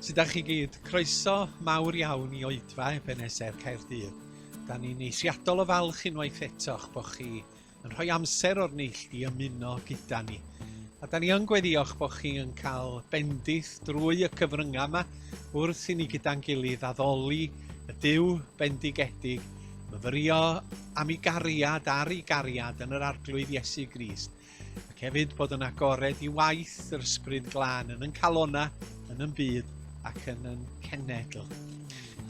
Sut ydych chi gyd? Croeso mawr iawn i Oedfa Ebeneser Caerdydd. Da ni'n eithriadol o falch unwaith eto'ch bod chi yn rhoi amser o'r neilltu i ymuno gyda ni. A da ni yn gweddïoch bod chi yn cael bendith drwy y cyfryngau yma wrth i ni gyda'n gilydd addoli y Duw bendigedig, myfyrio am ei gariad a'r ei gariad yn yr arglwydd Iesu Grist, ac hefyd bod yn agored i waith yr Ysbryd Glân yn calonna, yn byd ac yn cenedl.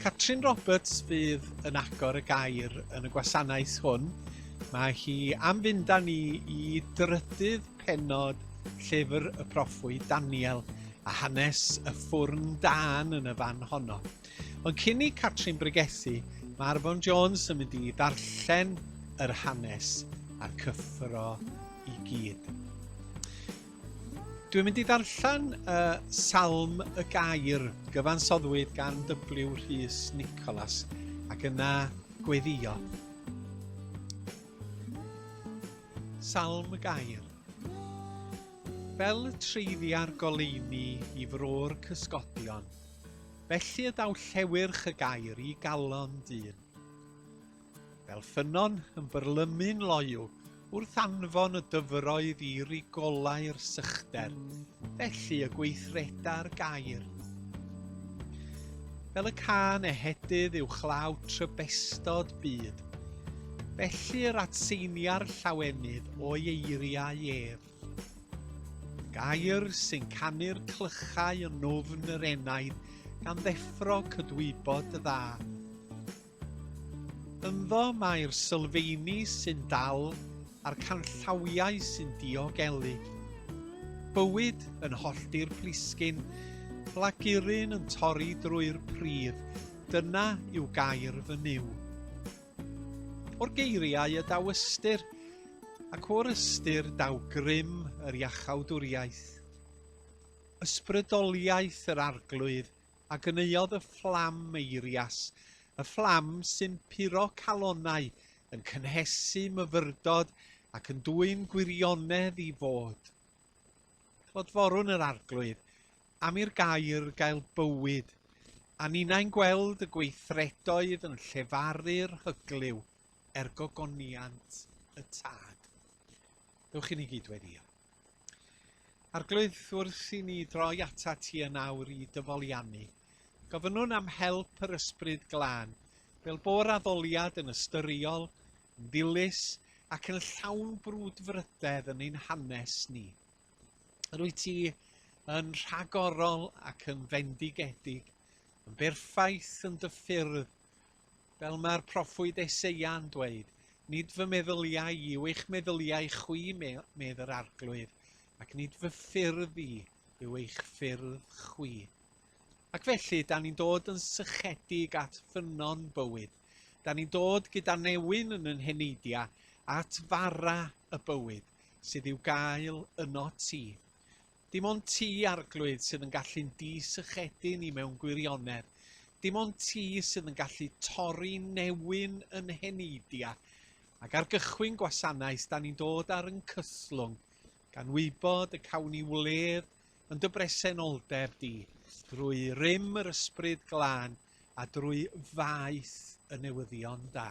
Catrin Roberts fydd yn agor y gair yn y gwasanaeth hwn. Mae hi am fynd â ni i drydydd pennod llyfr y proffwyd Daniel a hanes y ffwrn dân yn y fan honno. Ond cyn i Catrin bregethu, mae Arbon Jones yn mynd i ddarllen yr hanes a'r cyffro i gyd. Dwi'n mynd i ddarllen Salm y Gair, gyfansoddwyd gan W. Rhys Nicholas, ac yna gweddio. Salm y Gair. Fel y treiddia'r goleuni i fro'r cysgodion, felly y daw llewyrch y gair i galon dyn. Fel ffynon yn byrlymu'n loiw, wrth anfon y dyfroedd i rigolau'r sychder, felly y gweithreda'r gair. Fel y can ehedydd i'w chlaw trybestod byd, felly yr atseinia'r llawenydd o'i eiriau ef. Gair sy'n canu'r clychau yn ofn yr enaid gan ddeffro cydwybod y dda. Ynddo mae'r sylfeini sy'n dal a'r canllawiau sy'n diogelu. Bywyd yn hollti'r plisgyn, blaguryn yn torri drwy'r pridd, dyna yw gair fy niw. O'r geiriau y daw ystyr, ac o'r ystyr daw grym yr iachawdwriaeth. Ysbrydoliaeth yr arglwydd a gyneuodd y fflam eirias, y fflam sy'n puro calonnau, yn cynhesu myfyrdod ac yn dwyn gwirionedd i fod. Clodforwn yr arglwydd, am i'r gair gael bywyd, a ninnau'n gweld y gweithredoedd yn llefaru'r hyglyw ergogoniant y tad. Dewch i ni gyd weddio. Arglwydd, wrth i ni droi ata ti yn awr i dyfoliannu, gofynnwn am help yr Ysbryd Glân, fel bo'r addoliad yn ystyriol, yn ddilys ac yn llawn brwdfrydedd yn ein hanes ni. Rwyt ti yn rhagorol ac yn fendigedig, yn berffaith yn dy ffyrdd, fel mae'r proffwyd Eseia'n dweud, nid fy meddyliau yw eich meddyliau chwi, medd yr arglwydd, ac nid fy ffyrdd i yw eich ffyrdd chwi. Ac felly, da ni'n dod yn sychedig at ffynon bywyd. Da ni'n dod gyda newyn yn ein heneidia at fara y bywyd, sydd i'w gael yno ti. Dim ond ti, arglwydd, sydd yn gallu'n di-sychedu ni mewn gwirionedd. Dim ond ti sydd yn gallu torri newyn yn heneidia. Ac ar gychwyn gwasanaeth, da ni'n dod ar yn cyslwng, gan wybod y cawn ni wledd yn dy bresenoldeb di, drwy rym yr Ysbryd Glân a drwy faith y newyddion da.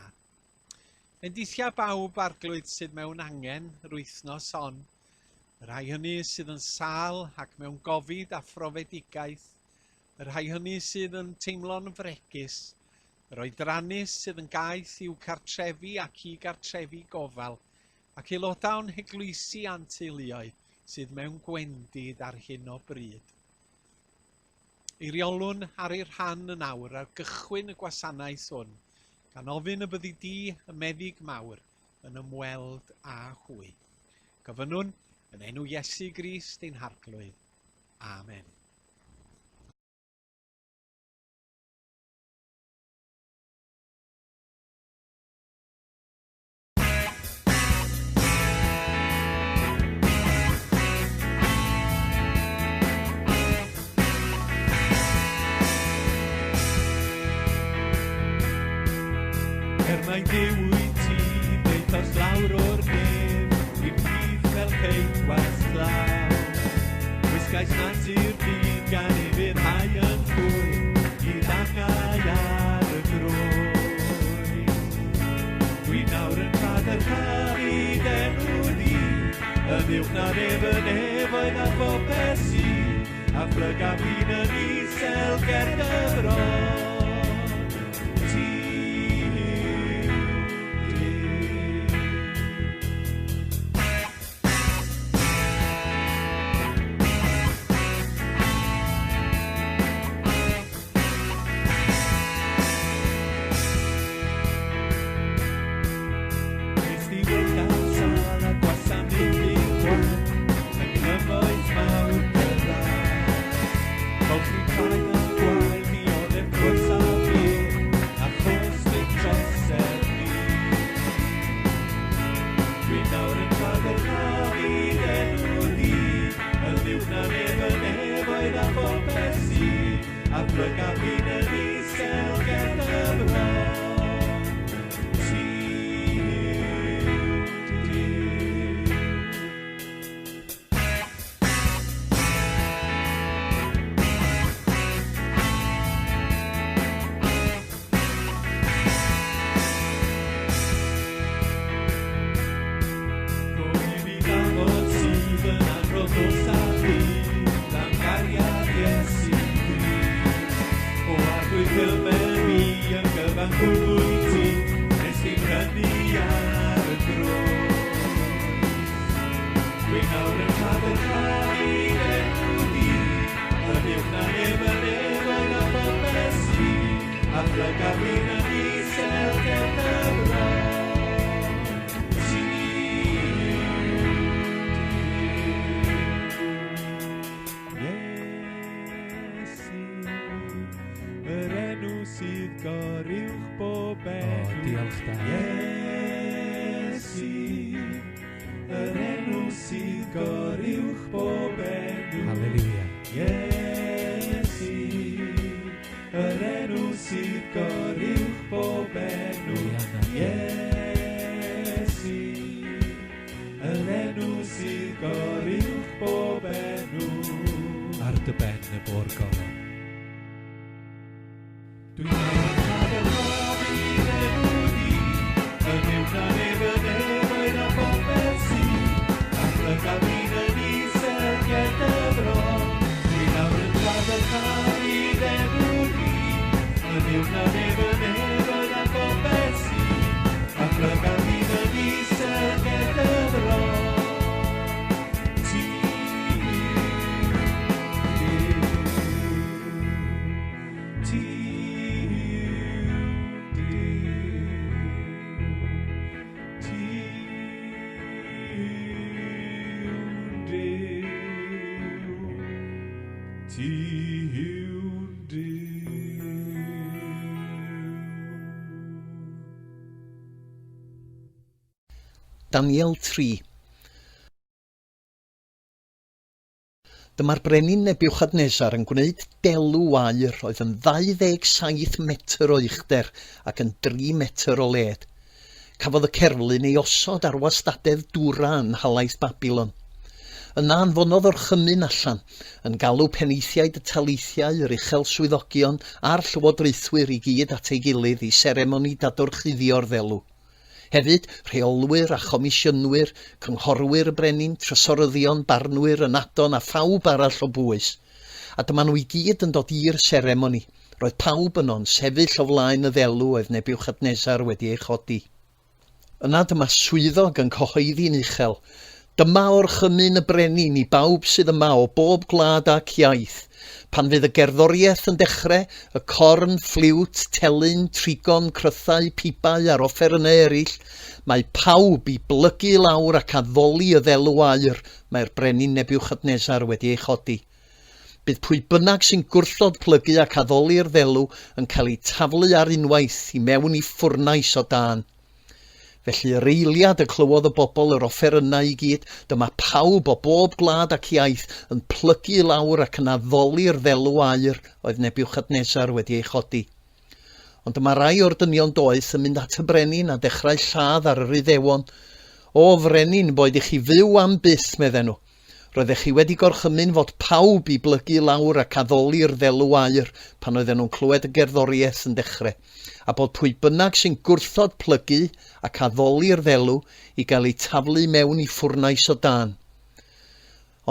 Bendithia bawb arglwydd sydd mewn angen yr wythnos hon, y rhai hynny sydd yn sâl ac mewn gofid a phrofedigaeth, y rhai hynny sydd yn teimlo'n fregus, yr oedrannus sydd yn gaeth i'w cartrefi ac i gartrefi gofal, ac aelodau o'n heglwysi a'n teuluoedd sydd mewn gwendid ar hyn o bryd. Eiriolwn ar ei rhan yn awr ar gychwyn y gwasanaeth hwn, gan ofyn y byddi di y meddyg mawr yn ymweld â hwy. Gofynnwn yn enw Iesu Grist ein harglwydd. Amen. Mae Duw i ti, ddeithos lawr o'r nef, i'r bydd fel ceidwas glaw. Gwisgais natur byd gan ei fyddhau yn chwyd. Yn uwch na nefoedd a phopesi, a phlyga fi'n yn isel ger dyfron. Daniel 3. Dyma'r brenin Nebiwchadnesar yn gwneud delw aur oedd yn 27 metr o uchder ac yn 3 metr o led. Cafodd y cerflun ei osod ar wastadedd dwra yn halaeth Babilon. Yna anfonodd orchymyn allan, yn galw peneithiaid y taleithiau, yr uchel swyddogion a'r llywodraethwyr i gyd at ei gilydd i seremoni dadwrchuddio'r ddelw. Hefyd, rheolwyr a chomisiynwyr, cynghorwyr y brenin, trysoryddion, barnwyr, ynadon a phawb arall o bwys. A dyma nhw i gyd yn dod i'r seremoni. Roedd pawb yno'n sefyll o flaen y ddelw oedd Nebiwchadnesar wedi ei chodi. Yna dyma swyddog yn cyhoeddi'n uchel. Dyma orchymyn y brenin i bawb sydd yma o bob gwlad ac iaith. Pan fydd y gerddoriaeth yn dechrau, y corn, ffliwt, telyn, trigon, crythau, pibau a'r offerynnau eraill, mae pawb i blygu lawr ac addoli y ddelw aur mae'r brenin Nebiwchadnesar wedi ei chodi. Bydd pwy bynnag sy'n gwrthod plygu ac addoli'r ddelw yn cael ei taflu ar unwaith i mewn i ffwrnais o dan. Felly yr eiliad y clywodd y bobl yr offerynnau i gyd, dyma pawb o bob gwlad ac iaith yn plygu lawr ac yn addoli'r ddelw aur oedd Nebiwchadnesar wedi ei chodi. Ond dyma rai o'r dynion doeth yn mynd at y brenin a dechrau lladd ar yr Iddewon. O frenin, boed i chi fyw am byth, medden nhw. Roeddech chi wedi gorchymyn fod pawb i blygu lawr ac addoli'r ddelw aur pan oedden nhw'n clywed y gerddoriaeth yn dechrau, a bod pwy bynnag sy'n gwrthod plygu ac addoli'r ddelw i gael ei taflu mewn i ffwrnais o dan.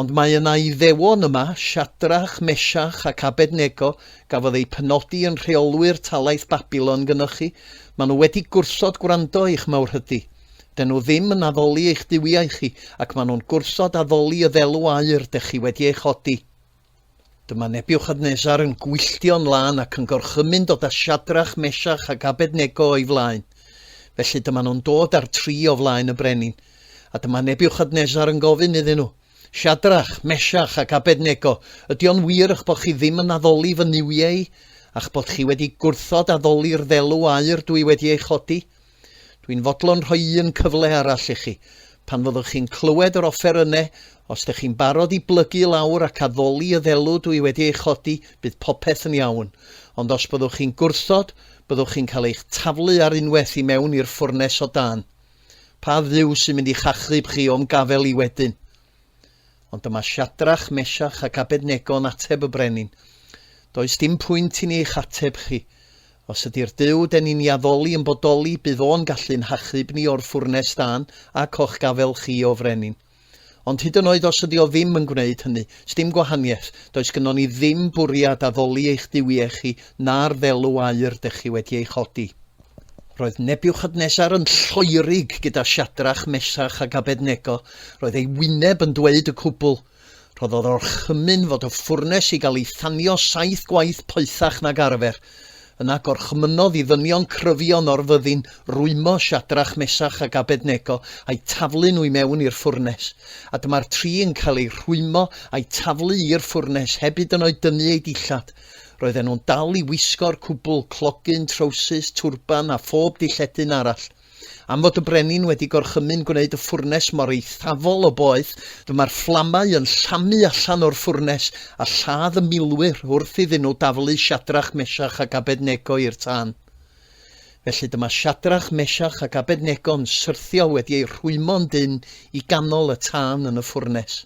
Ond mae yna Iddewon yma, Siadrach, Mesiach ac Abednego, gafodd ei penodi yn rheolwyr talaith Babilon gynnwch chi. Maen nhw wedi gwrthod gwrando i'ch mawrhydi. Dyn nhw ddim yn addoli eich diwiau chi, ac maen nhw'n gwrthod addoli y ddelw aur dych chi wedi ei chodi. Dyma Nebiwchodynosor yn gwylltio'n lan ac yn gorchymyn dod â Siadrach, Mesiach ac Abednego o'i flaen. Felly dyma nhw'n dod ar tri o flaen y brenin. A dyma Nebiwchodynosor yn gofyn iddyn nhw, Siadrach, Mesiach ac Abednego, ydy o'n wir eich bod chi ddim yn addoli fy niwiau, a'ch bod chi wedi gwrthod addoli'r ddelw aur dwi wedi ei chodi? Dwi'n fodlon rhoi un cyfle arall i chi. Pan fyddwch chi'n clywed yr offerynnau, os ydych chi'n barod i blygu lawr ac addoli y ddelw dwi wedi ei chodi, bydd popeth yn iawn. Ond os byddwch chi'n gwrthod, byddwch chi'n cael eich taflu ar unwaith i mewn i'r ffwrnes o dan. Pa dduw sy'n mynd i chachub chi o'm gafel i wedyn? Ond dyma Siadrach, Mesiach ac Abednego yn ateb y brenin. Does dim pwynt i ni eich ateb chi. Os ydy'r Duw den ni'n addoli yn bodoli, bydd o'n gallu'n hachub ni o'r ffwrnes dan ac o'ch gafel chi o frenin. Ond hyd yn oed os ydy o ddim yn gwneud hynny, sdim gwahaniaeth, does gynnon ni ddim bwriad addoli eich diwiau chi na'r ddelw aur dych chi wedi ei chodi. Roedd Nebiwchodynosor yn lloerig gyda Siadrach, Mesiach ac Abednego. Roedd ei wyneb yn dweud y cwbl. Roedd o'r chymyn fod y ffwrnes i gael ei thanio 7 gwaith poethach nag arfer. Yna gorchmynodd i ddynion cryfion o'r fyddin rwymo Siadrach, Mesiach ac Abednego a'i taflu nhw i mewn i'r ffwrnes. A dyma'r tri yn cael ei rwymo a'i taflu i'r ffwrnes heb hyd yn oed dynnu ei dillad. Roedden nhw'n dal i wisgo'r cwbl, clogyn, trowsus, twrban a phob dilledyn arall. Am fod y brenin wedi gorchymyn gwneud y ffwrnes mor eithafol o boeth, dyma'r fflamau yn llamu allan o'r ffwrnes a lladd y milwyr wrth iddyn nhw daflu Siadrach, Mesiach ac Abednego i'r tân. Felly dyma Siadrach, Mesiach ac Abednego yn syrthio wedi ei rhwymo'n dyn i ganol y tân yn y ffwrnes.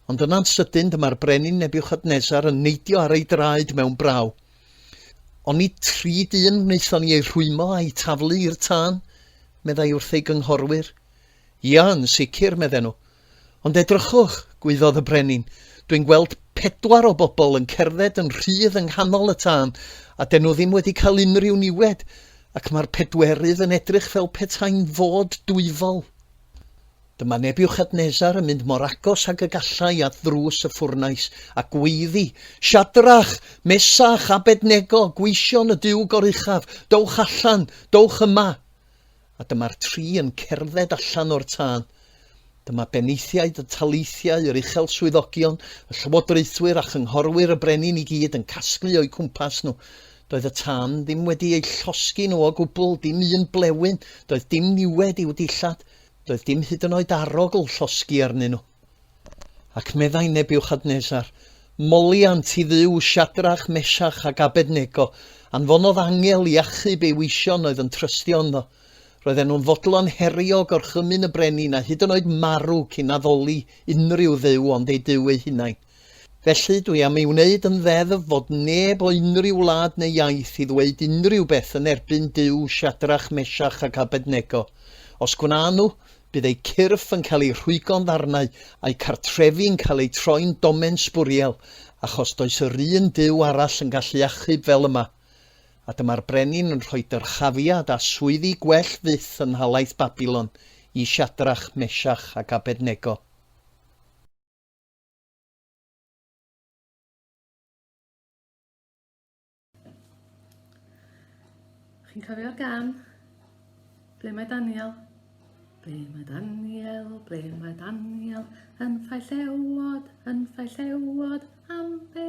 Ond yna'n sydyn dyma'r brenin Nebiwchodynosor yn neidio ar ei draed mewn braw. O'n i 3 dyn wnaethon ni ei rhwymo a'i taflu i'r tân, meddai wrth ei gynghorwyr. Ia, yn sicr, medden nhw. Ond edrychwch, gwyddodd y brenin, dwi'n gweld 4 o bobl yn cerdded yn rhydd yng nghanol y tân, a dyn nhw ddim wedi cael unrhyw niwed, ac mae'r 4ydd yn edrych fel petai'n fod dwyfol. Dyma Nebiwchodynosor yn mynd mor agos ag y gallai at ddrws y ffwrnais a gweiddi, Siadrach, Mesiach, Abednego, gweision y Duw goruchaf, dowch allan, dowch yma. A dyma'r 3 yn cerdded allan o'r tân. Dyma beneithiaid y taleithiau, yr uchel swyddogion, y llywodraethwyr a chynghorwyr y brenin i gyd yn casglu o'i cwmpas nhw. Doedd y tân ddim wedi ei llosgi nhw o gwbl, dim un blewyn, doedd dim niwed i'w dillad. Doedd dim hyd yn oed arogl llosgi arnyn nhw. Ac meddai Nebiwchodynosor, moliant i dduw Siadrach, Mesiach ac Abednego, anfonodd angel i achub ei weision oedd yn trystio ynddo. Roedden nhw'n fodlon herio gorchymyn y brenin a hyd yn oed marw cyn addoli unrhyw dduw ond ei duw ei hunain. Felly dwi am ei wneud yn ddeddf fod neb o unrhyw wlad neu iaith i ddweud unrhyw beth yn erbyn duw Siadrach, Mesiach ac Abednego. Os gwna nhw, bydd ei cyrff yn cael ei rhwygo'n ddarnau a'i cartrefi'n cael ei troi'n domen sbwriel, achos does yr un duw arall yn gallu achub fel yma. A dyma'r brenin yn rhoi dyrchafiad a swyddi gwell fyth yn halaeth Babilon i Siadrach, Mesiach ac Abednego. Chi'n cofio'r gân? Ble mae Daniel? Ble mae Daniel, ble mae Daniel, yn ffai llewod, am be,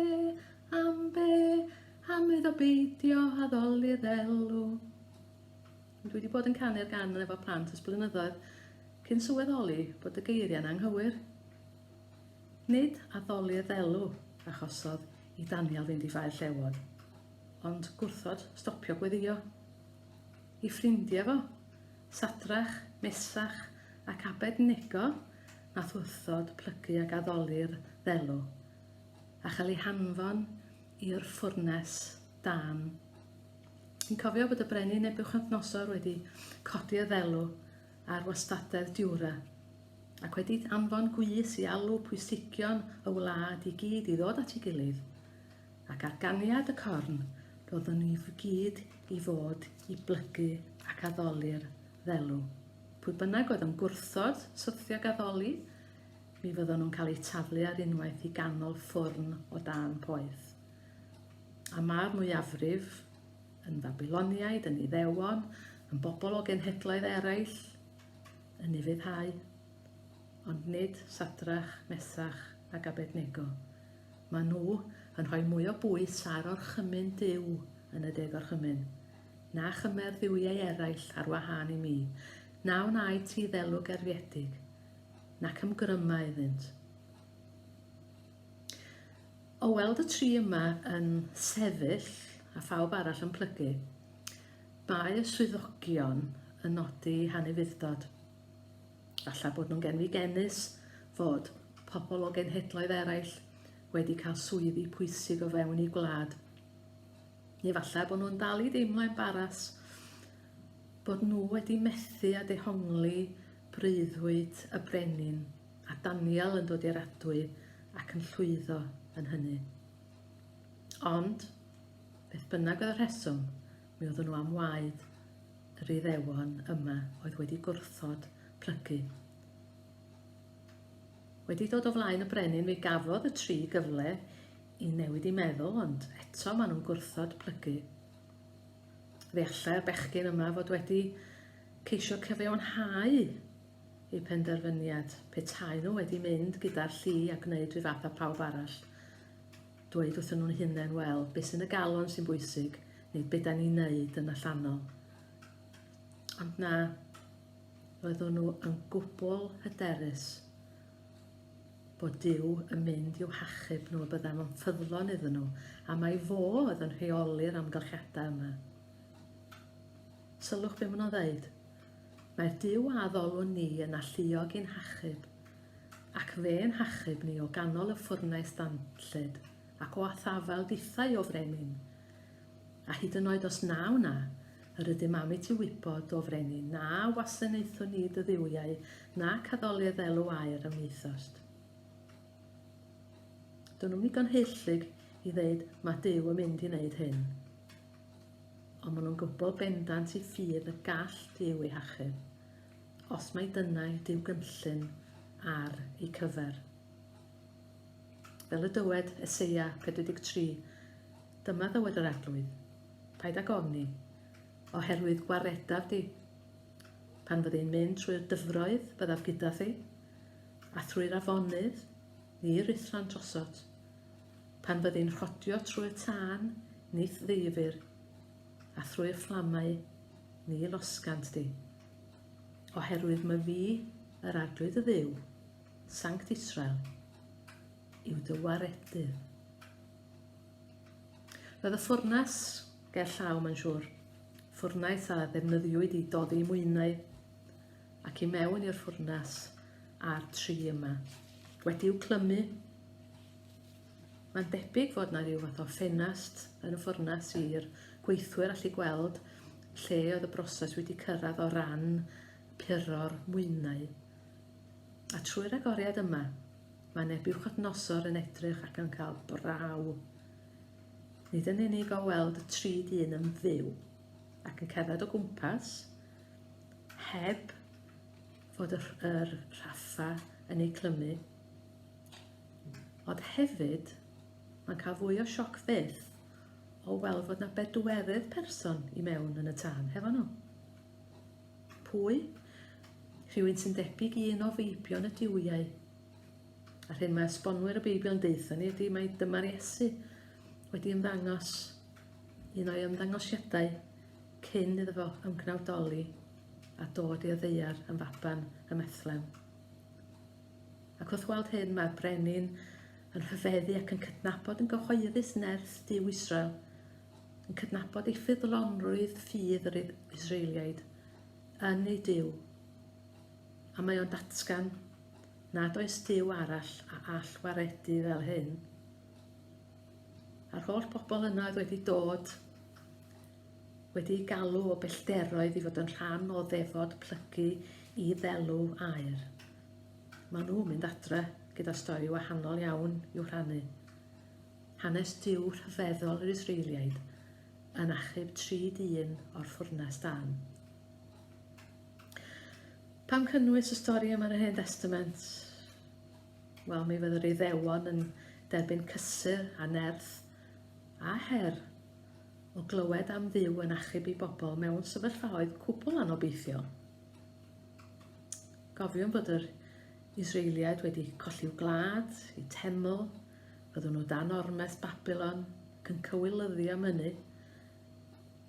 am iddo beidio addoli'r ddelw. Dwi wedi bod yn canu'r gân efo plant ys blynyddoedd, cyn sylweddoli bod y geiriau'n anghywir. Nid addoli'r ddelw achosodd i Daniel fynd i ffai llewod, ond gwrthod stopio gweddio. I ffrindiau fo, Siadrach, Mesiach ac Abednego, nath wrthod plygu ag addoli'r ddelw, a chael ei hanfon i'r ffwrnes dan. Ni'n cofio bod y brenin Nebiwchodynosor wedi codi y ddelw ar wastadedd diwra, ac wedi anfon gwys i alw pwysigion y wlad i gyd i ddod at ei gilydd, ac ar ganiad y corn roeddwn ni gyd i fod i blygu ac addoli'r ddelw. Pwy bynnag oedd yn gwrthod syrthio ac addoli, mi fyddwn nhw'n cael eu taflu ar unwaith i ganol ffwrn o dan poeth. A mae'r mwyafrif yn Babiloniaid, yn Iddewon, yn bobl o genhedloedd eraill, yn ufuddhau, ond nid Sadrach, Mesach ac Abednego. Mae nhw yn rhoi mwy o bwys ar orchymyn Duw yn y deg orchymyn, na chymerddiwiau eraill ar wahân i mi, na wnaed ti ddelw gerfiedig, nac ymgryma iddynt. O weld y tri yma yn sefyll a phawb arall yn plygu, mae y swyddogion yn nodi hanefuddod. Alla bod nhw'n genus fod pobl o genhedloedd eraill wedi cael swyddi pwysig o fewn eu gwlad. Neu falle bod nhw'n dal i deimlo embaras bod nhw wedi methu a dehongli breuddwyd y brenin, a Daniel yn dod i'r adwy ac yn llwyddo yn hynny. Ond, beth bynnag oedd y rheswm, mi oedden nhw am waed yr Iddewon yma oedd wedi gwrthod plygu. Wedi dod o flaen y brenin, mi gafodd y tri gyfle i newid i meddwl, ond eto maen nhw'n gwrthod plygu. Fe allai'r bechgyn yma fod wedi ceisio cyfiawnhau eu penderfyniad, petai nhw wedi mynd gyda'r llu a gwneud rhyw fath a pawb arall. Dweud wrthyn nhw'n hunain, wel, beth sy'n y galon sy'n bwysig, neu beth da ni'n neud yn allanol. Ond na, roeddwn nhw yn gwbl hyderus bod Duw yn mynd i'w hachub nhw a byddai'n ffyddlon iddyn nhw, a mae fo oedd yn rheoli'r amgylchiadau yma. Sylwch be maen nhw'n dweud. Mae'r Duw a ddolwn ni yn alluog i'n hachub, ac fe'n hachub ni o ganol y ffwrnais danllyd, ac o athafel dithau o frenin. A hyd yn oed os naw na, yr ydym am i ti wybod o frenin, na wasanaethon ni dy ddiwiau, na caddoliad ddelw air am eithost. Dyn nhw'n ddigon hyllug i ddeud mae Duw yn mynd i wneud hyn. Ond maen nhw'n gwybod bendant i ffydd y gall Duw ei hachub, os mae dyna Duw gynllun ar ei cyfer. Fel y dywed Eseia 43, dyma ddywed yr arglwydd, paid ag ofni, oherwydd gwaredaf di, pan fyddi'n mynd trwy'r dyfroedd byddaf gyda thi, a trwy'r afonydd ni rithran trosod, pan fyddi'n rhodio trwy'r tân nith ddifyr, a trwy'r fflamau ni losgant di, oherwydd mae fi, yr arglwydd y Dduw, Sanct Israel, yw dy waredydd. Roedd y ffwrnas ger llaw, mae'n siŵr, ffwrnais a ddefnyddiwyd i doddi mwynau, ac i mewn i'r ffwrnas a'r tri yma. Wedi'w clymu. Mae'n debyg fod na ryw fath o ffenast yn y ffwrnas i'r gweithwyr allu gweld lle oedd y broses wedi cyrraedd o ran puro'r mwynau. A trwy'r agoriad yma, mae Nebiwchodynosor yn edrych ac yn cael braw. Nid yn unig o weld y tri dyn yn fyw ac yn cerdded o gwmpas, heb fod yr rhaffa yn ei clymu, ond hefyd mae'n cael fwy o sioc fyth o weld fod na bedwerydd person i mewn yn y tân, hefo nhw. Pwy? Rhywun sy'n debyg i un o feibion y diwiau. A'r hyn mae esbonwyr y Beibl yn deithio ni ydy mae dyma'r Iesu wedi ymddangos un o'i ymddangosiadau cyn iddo fo ymgnawdoli a dod i'r ddaear yn faban y Methlem. Ac wrth weld hyn, mae'r brenin yn rhyfeddu ac yn cydnabod yn gyhoeddus nerth Duw Israel, yn cydnabod ei ffyddlonrwydd ffydd yr Israeliaid yn ei Duw. A mae o'n datgan nad oes Duw arall a all waredu fel hyn. A'r holl bobl yna oedd wedi dod, wedi galw o bellderoedd i fod yn rhan o ddefod plygu i ddelw aer. Maen nhw'n mynd adre gyda stori wahanol iawn i'w rhannu. Hanes Duw rhyfeddol yr Israeliaid yn achub 3 dyn o'r ffwrnes dan. Pam cynnwys y stori yma yn y Hen Testament? Wel, mi fydd yr Iddewon yn derbyn cysur a nerth a her o glywed am Dduw yn achub i bobl mewn sefyllfaoedd cwbl anobeithiol. Gofiwn bod yr Israeliaid wedi colli'w glad, eu teml, byddwn nhw dan ormeth Babylon, yn cywilyddio am hynny.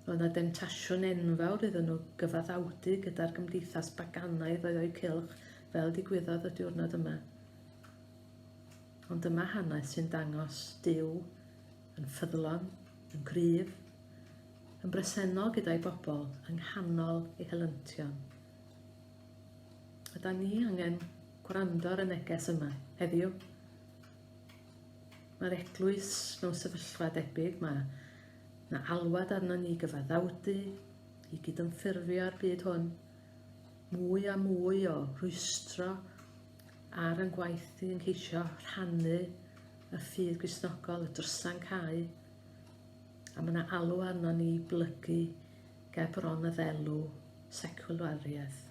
Roedd yna demtasiwn enfawr iddyn nhw gyfaddawdu gyda'r gymdeithas baganaidd oedd o'i cylch fel digwyddodd y diwrnod yma. Ond dyma hanes sy'n dangos Duw yn ffyddlon, yn gryf, yn bresennol gyda'i bobl yng nghanol eu helyntion. Yda ni angen gwrando ar y neges yma heddiw. Mae'r eglwys mewn sefyllfa debyg, mae alwad arno ni gyfaddawdu, i gydymffurfio'r byd hwn, mwy a mwy o rwystro ar yn gwaith i yn ceisio rhannu y ffydd Gristnogol, y drysa'n cau, a mae yna alw arno ni blygu ger bron y ddelw secwlariaeth.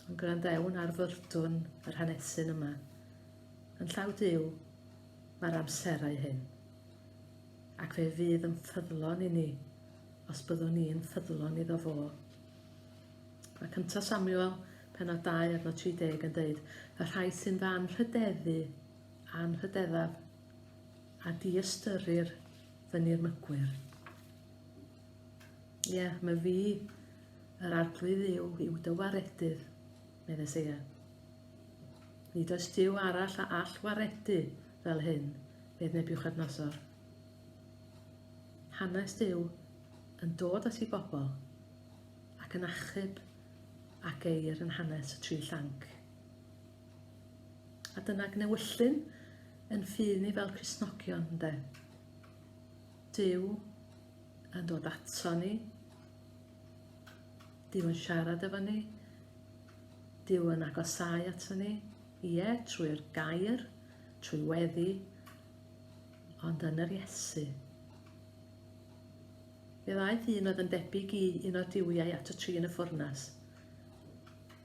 Ond gwrandewn ar fyrdwn yr hanesyn yma. Yn llaw Duw, mae'r amserau hyn, ac fe fydd yn ffyddlon i ni os byddwn ni'n ffyddlon iddo fo. Mae cyntaf Samuel, pennod 2 adnod 30 yn dweud, y rhai sy'n fy anrhydeddu anrhydeddaf a di-ystyrir fy nirmygwyr. Ie, mae fi, yr arglwydd Dduw, i'w dywaredydd, meddes Eia. Nid oes Duw arall a all waredu fel hyn, fedd Nebiwchodynosor. Hanes Duw yn dod at ei bobl ac yn achub ac eir yn hanes y 3 llanc. A dyna gnewyllyn yn ffydd ni fel Cristnogion, ynde. Duw yn dod ato ni, Duw yn siarad efo ni, Duw yn agosau ato ni, ie, trwy'r gair, trwy weddi, ond yn yr Iesu. Fe ddaeth un oedd yn debyg i un o'r diwiau at y 3 yn y ffwrnas,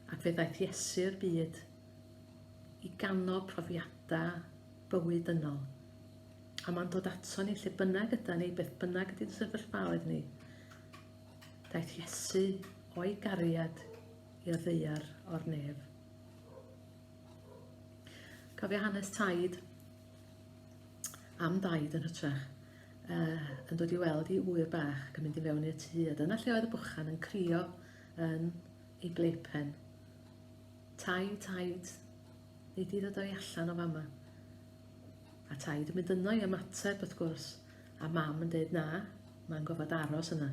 ac fe ddaeth Iesu'r byd i ganol profiadau bywyd ynol. A mae'n dod ato ni lle bynnag yda ni, beth bynnag ydy'n sefyllfaoedd ni. Daeth Iesu o'i gariad i'r ddaear o'r nef. Cofio hanes taid am daid yn hytrach, yn dod i weld i wyr bach ac yn mynd i fewn i'r tŷ. A dyna lle oedd y bwchan yn crio yn ei bleipen. Taid, nid i ddod o'i allan o fama. A taid yn mynd yno i ymateb wrth gwrs, a mam yn dweud na, mae'n gofod aros yna.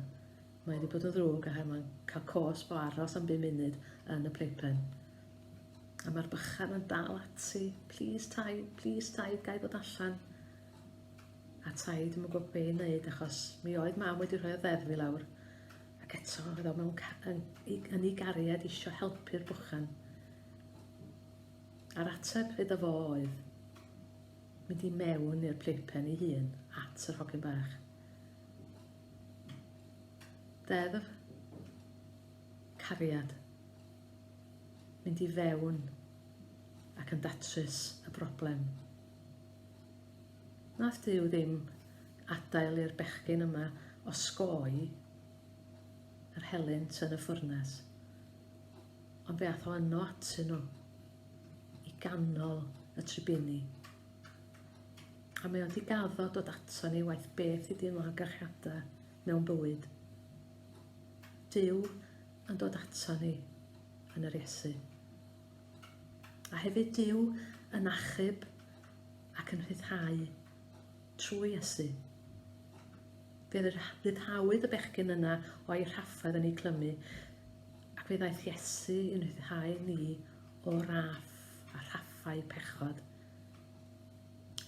Mae wedi bod yn ddrwg a mae'n cael cosb o aros am 5 munud yn y pleipen. A mae'r bychan yn dal ati, please taid, gai ddod allan. A taid yn gwybod be i wneud, achos mi oedd mam wedi rhoi o ddeddf i lawr. Ac eto, oedd o yn ei gariad isio helpu'r bwchan. A'r ateb iddo fo oedd mynd i mewn i'r pleipen ei hun at yr hogyn bach. Deddf, cariad, mynd i fewn ac yn datrys y broblem. Nath Duw ddim adael i'r bechgyn yma osgoi yr helynt yn y ffwrnes, ond fe ath o yno atyn nhw i ganol y tribuni. A mae o'n digaddo dod ato ni waith beth ydy'n logarchiadau mewn bywyd. Duw yn dod ato ni yn yr Iesu. A hefyd Duw yn achub ac yn rhyddhau trwy Iesu. Fe rhyddhawyd y bechgyn yna o'i rhaffaid yn ei clymu, ac fe ddaeth Iesu yn rhyddhau ni o raff a rhaffau pechod.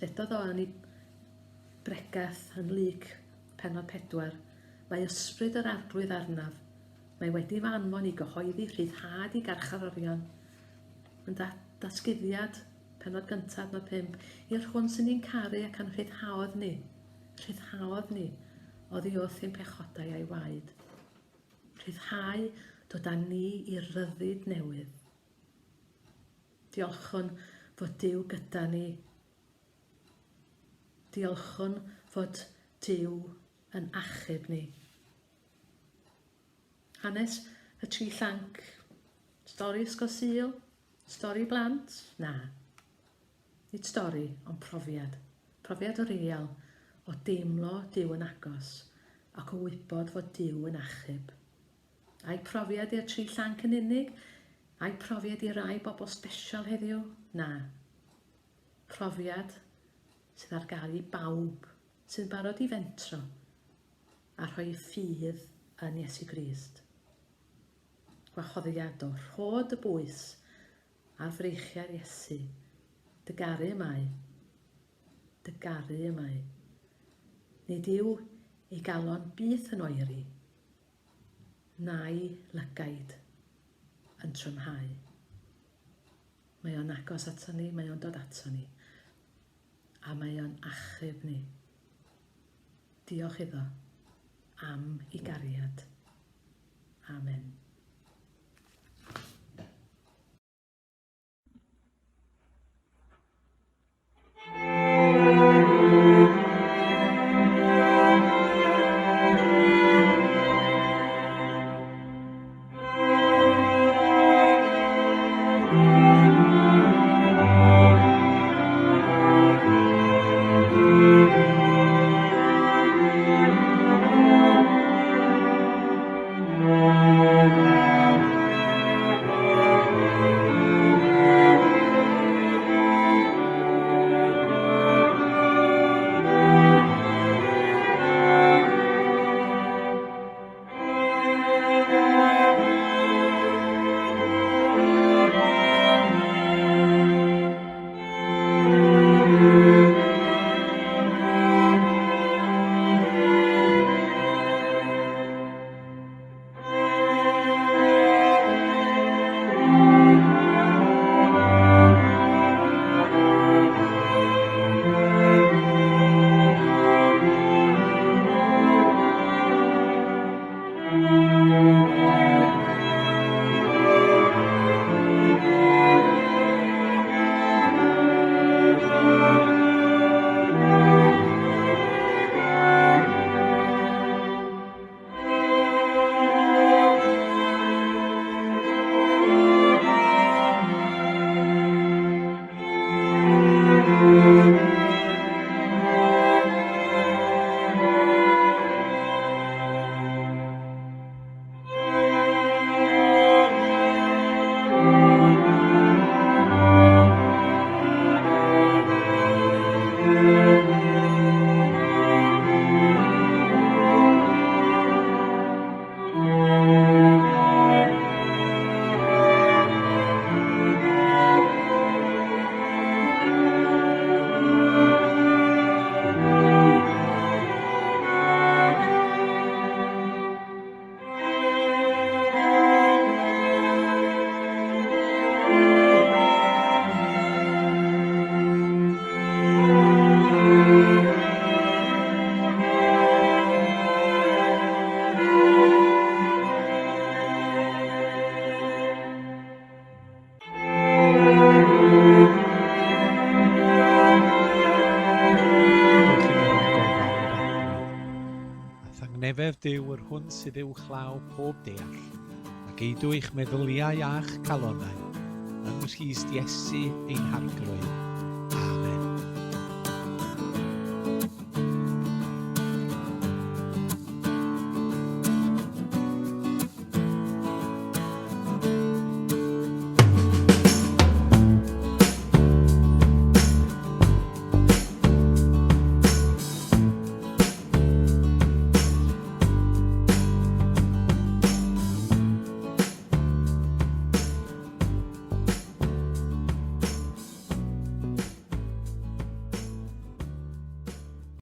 Edodd o yn ei Pregeth yn Lyc pennod 4, mae ysbryd yr arglwydd arnaf, mae wedi fy anfon i gyhoeddi rhyddhad i garcharorion, yn datguddiad, penod gyntaf na 5, i'r hwn sy'n ni'n caru ac yn rhyddhaodd ni, oddi wrth i'n pechodau a'i waed. Rhyddhau dod â ni i'r ryddid newydd. Diolchwn fod Duw gyda ni. Diolchwn fod Duw yn achub ni. Hanes y tri llanc. Stori ysgol Sul? Stori blant? Na. Nid stori, ond profiad. Profiad o real, o deimlo Duw yn agos, ac o wybod fod Duw yn achub. A'i profiad i'r tri llanc yn unig? A'i profiad i rai bobl sbesial heddiw? Na. Profiad sydd ar gael i bawb sy'n barod i fentro a rhoi ffydd yn Iesu Grist. Gwahoddiad o rhod y bwys a'r freichiau'r Iesu. Dygaru y mae. Nid yw ei galon byth yn oeri, na'i lygaid yn trymhau. Mae o'n agos ato ni, mae o'n dod ato ni, a mae o'n achub ni. Diolch iddo am ei gariad. Amen. Nefedd Duw yr hwn sydd uwchlaw pob deall, ac eidw eich meddyliau a'ch calonau, yng Nghrist Iesu ein Harglwydd.